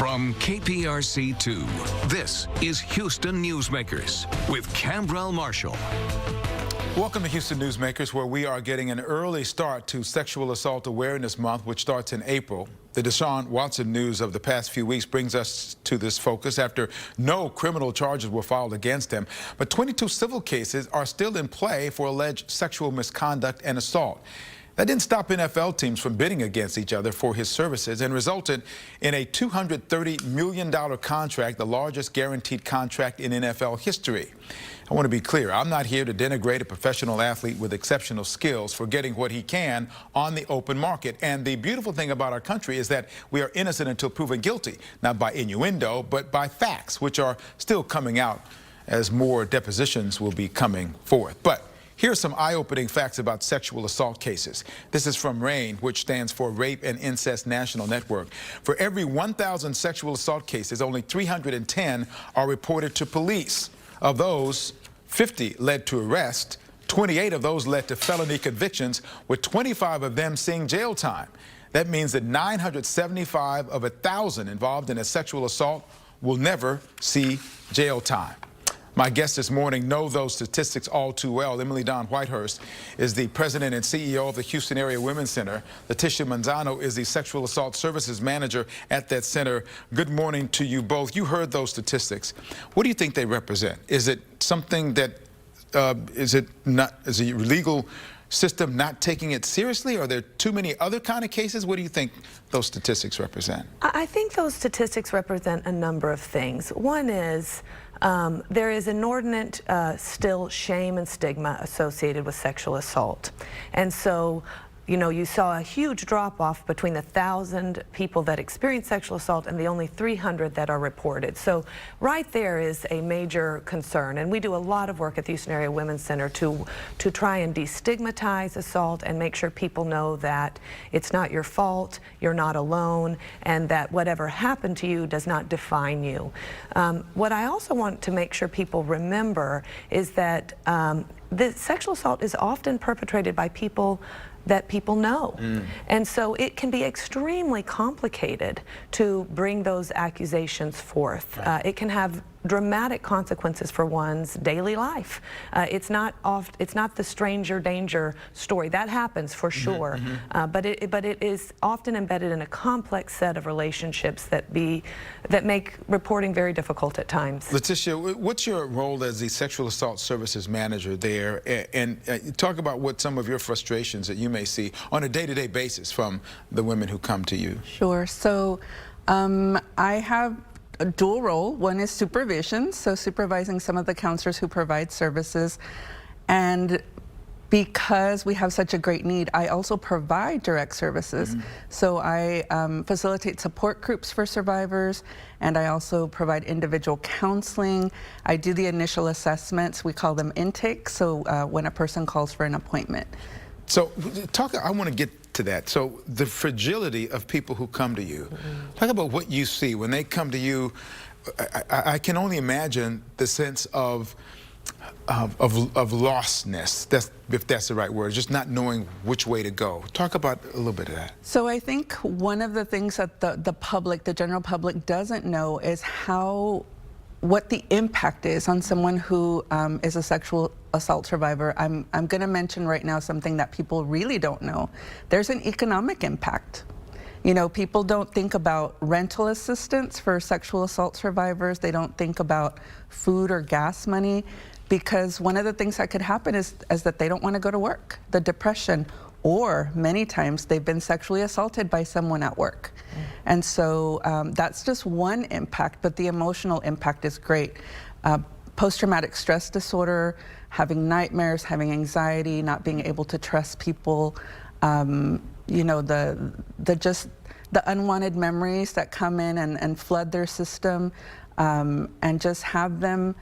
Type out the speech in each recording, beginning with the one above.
From KPRC2, this is Houston Newsmakers with Cambrell Marshall. Welcome to Houston Newsmakers, where we are getting an early start to Sexual Assault Awareness Month, which starts in April. The Deshaun Watson news of the past few weeks brings us to this focus after no criminal charges were filed against him. But 22 civil cases are still in play for alleged sexual misconduct and assault. That didn't stop NFL teams from bidding against each other for his services and resulted in a $230 million contract, the largest guaranteed contract in NFL history. I want to be clear, I'm not here to denigrate a professional athlete with exceptional skills for getting what he can on the open market. And the beautiful thing about our country is that we are innocent until proven guilty, not by innuendo, but by facts, which are still coming out as more depositions will be coming forth. But here are some eye-opening facts about sexual assault cases. This is from RAINN, which stands for Rape and Incest National Network. For every 1,000 sexual assault cases, only 310 are reported to police. Of those, 50 led to arrest, 28 of those led to felony convictions, with 25 of them seeing jail time. That means that 975 of 1,000 involved in a sexual assault will never see jail time. My guests this morning know those statistics all too well. Emily Dawn Whitehurst is the president and CEO of the Houston Area Women's Center. Leticia Manzano is the Sexual Assault Services Manager at that center. Good morning to you both. You heard those statistics. What do you think they represent? Is it something that, is the legal system not taking it seriously? Are there too many other kind of cases? What do you think those statistics represent? I think those statistics represent a number of things. One is there is inordinate still shame and stigma associated with sexual assault. And so, you know, you saw a huge drop-off between the 1,000 people that experience sexual assault and the only 300 that are reported. So right there is a major concern. And we do a lot of work at the Houston Area Women's Center to try and destigmatize assault and make sure people know that it's not your fault, you're not alone, and that whatever happened to you does not define you. What I also want to make sure people remember is that the sexual assault is often perpetrated by people that people know. And so it can be extremely complicated to bring those accusations forth. It can have dramatic consequences for one's daily life. It's not the stranger danger story. That happens for sure, but it is often embedded in a complex set of relationships that make reporting very difficult at times. Leticia, what's your role as the Sexual Assault Services Manager there? And talk about what some of your frustrations that you may see on a day-to-day basis from the women who come to you. Sure. So I have a dual role. One is supervision, so supervising some of the counselors who provide services. And because we have such a great need, I also provide direct services. So I facilitate support groups for survivors, and I also provide individual counseling. I do the initial assessments. We call them intakes, so when a person calls for an appointment. So I want to get to that. So the fragility of people who come to you. Talk about what you see when they come to you. I can only imagine the sense of lostness, if that's the right word, just not knowing which way to go. Talk about a little bit of that. So I think one of the things that the general public doesn't know is what the impact is on someone who is a sexual assault survivor. I'm going to mention right now something that people really don't know. There's an economic impact. You know, people don't think about rental assistance for sexual assault survivors. They don't think about food or gas money, because one of the things that could happen is that they don't want to go to work, the depression, or many times they've been sexually assaulted by someone at work. And so that's just one impact, but the emotional impact is great. Post-traumatic stress disorder, having nightmares, having anxiety, not being able to trust people, you know, the unwanted memories that come in and flood their system, and just have them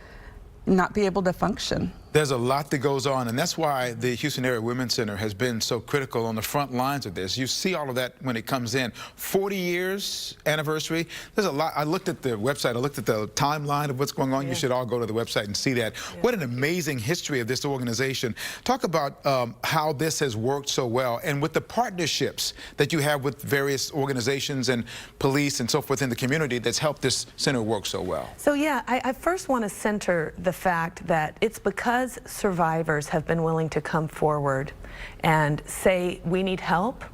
not be able to function. There's a lot that goes on, and that's why the Houston Area Women's Center has been so critical on the front lines of this. You see all of that when it comes in. 40 years anniversary. There's a lot. I looked at the website. I looked at the timeline of what's going on. You should all go to the website and see that. What an amazing history of this organization. Talk about how this has worked so well, and with the partnerships that you have with various organizations and police and so forth in the community that's helped this center work so well. So yeah, I first want to center the fact that it's because survivors have been willing to come forward and say, we need help,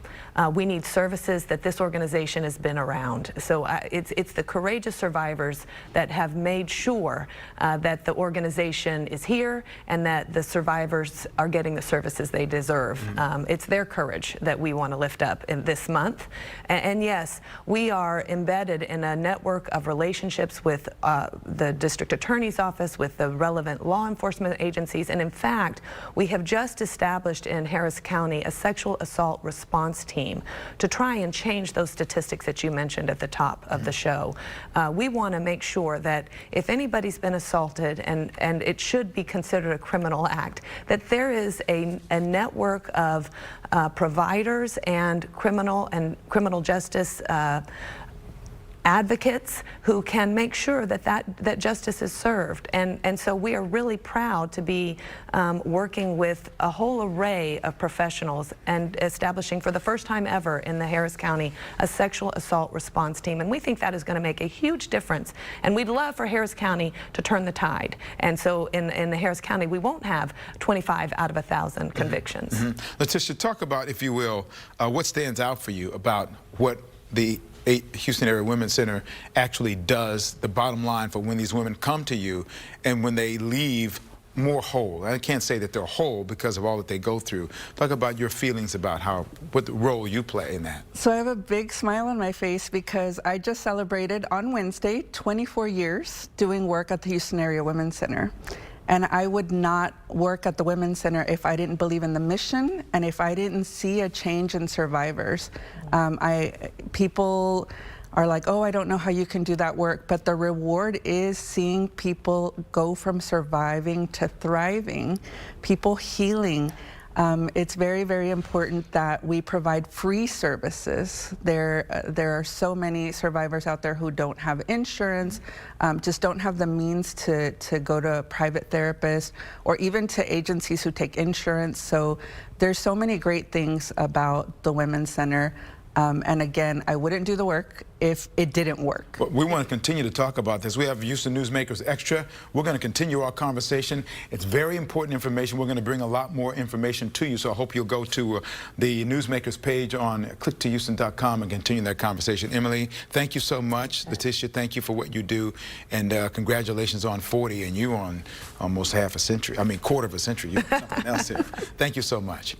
we need services, that this organization has been around. So it's the courageous survivors that have made sure that the organization is here and that the survivors are getting the services they deserve. It's their courage that we want to lift up in this month. And yes, we are embedded in a network of relationships with the district attorney's office, with the relevant law enforcement agencies, and in fact, we have just established in Harris County a sexual assault response team to try and change those statistics that you mentioned at the top of the show. We want to make sure that if anybody's been assaulted, and it should be considered a criminal act, that there is a network of providers and criminal justice advocates who can make sure that justice is served. And so we are really proud to be working with a whole array of professionals and establishing for the first time ever in the Harris County a sexual assault response team. And we think that is going to make a huge difference. And we'd love for Harris County to turn the tide. And so in the Harris County, we won't have 25 out of 1,000 convictions. Letitia, talk about, if you will, what stands out for you about what the Houston Area Women's Center actually does, the bottom line for when these women come to you and when they leave more whole. I can't say that they're whole because of all that they go through. Talk about your feelings about what the role you play in that. So I have a big smile on my face because I just celebrated on Wednesday 24 years doing work at the Houston Area Women's Center. And I would not work at the Women's Center if I didn't believe in the mission and if I didn't see a change in survivors. People are like, oh, I don't know how you can do that work, but the reward is seeing people go from surviving to thriving, people healing. It's very, very important that we provide free services. There are so many survivors out there who don't have insurance, just don't have the means to go to a private therapist or even to agencies who take insurance. So there's so many great things about the Women's Center. And again, I wouldn't do the work if it didn't work. But we want to continue to talk about this. We have Houston Newsmakers Extra. We're going to continue our conversation. It's very important information. We're going to bring a lot more information to you, so I hope you'll go to the Newsmakers page on clicktohouston.com and continue that conversation. Emily, thank you so much. Letitia, thank you for what you do, and congratulations on 40, and you on almost half a century. I mean, quarter of a century. You're something else here. Thank you so much.